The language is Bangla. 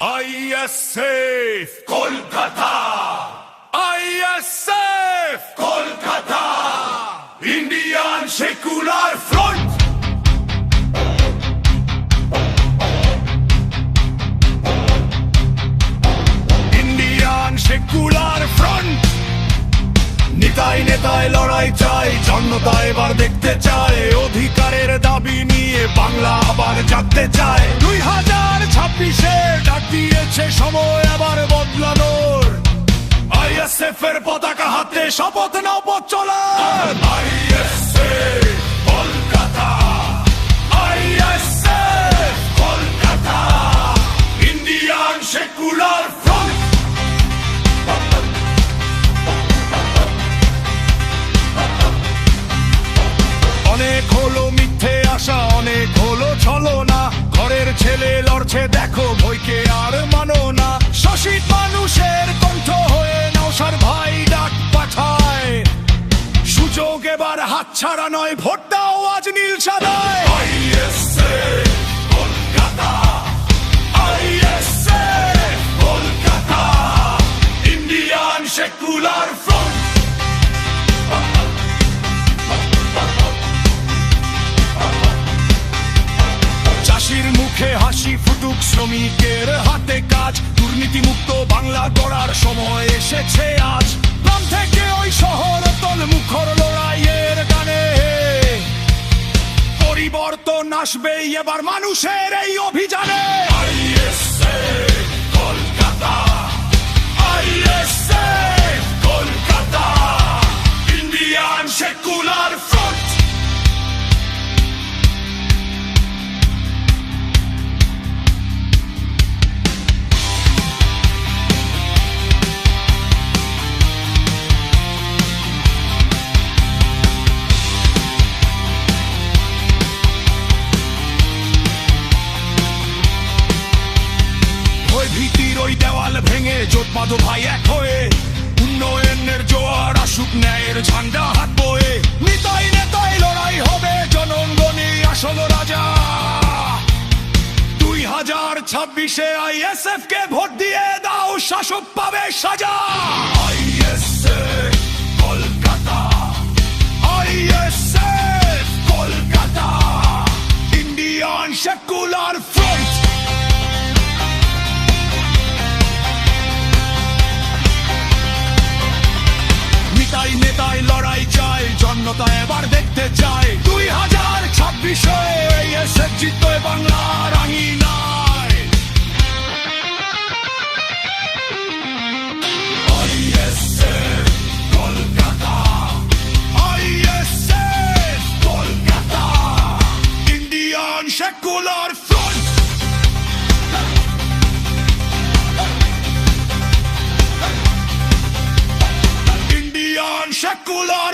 ISF Kolkata, ISF Kolkata, Indian Secular Front. Indian Secular Front. নেতায় নেতায় লড়াই চাই, জনতা এবার দেখতে চায়, অধিকারের দাবি নিয়ে বাংলা আবার জাগতে চায়। 2026-এ ডাক দিয়েছে সময় আবার বদলানোর, আইএসএফ এর পতাকা হাতে শপথ নাও পথ চলার। ISF Kolkata, ISF Kolkata, Indian Secular front. অনেক হলো মিথ্যে আশা, অনেক হলো ছলনা, ঘরের ছেলে লড়ছে দেখো ভয়কে আর মানো না। শোষিত মানুষের কণ্ঠ হয়ে নওশার ভাই ডাক পাঠায়, সুযোগ এবার হাতছাড়া নয়, ভোট দাও আজ নীল সাদায়। ISF Kolkata, ISF Kolkata, Indian Secular Front. চাষির মুখে হাসি ফুটুক, শ্রমিকের হাতে কাজ, দুর্নীতি মুক্ত বাংলা গড়ার সময় এসেছে আজ। গ্রাম থেকে ওই শহর তল মুখর লড়াইয়ের গানে, পরিবর্তন আসবেই এবার মানুষের এই অভিযানে। ISF Kolkata, ISF Kolkata, Indian Secular Front. ভীতির ওই দেওয়াল ভেঙে জোট বাঁধো ভাই এক হয়ে, উন্নয়নের জোয়ার আসুক ন্যায়ের ঝান্ডা হাত বয়ে। নেতায় নেতায় লড়াই হবে, জনগণই আসল রাজা। 2026-এ আইএসএফ কে ভোট দিয়ে দাও, শাসক পাবে সাজা। ISF Kolkata, ISF Kolkata, Indian Secular Front. নেতায় নেতায় লড়াই চাই, জনতা এবার দেখতে চায়, 2026-এ আইএসএফ জিতবে বাংলার আঙিনায়। ISF Kolkata, ISF Kolkata, Indian Secular front. Secular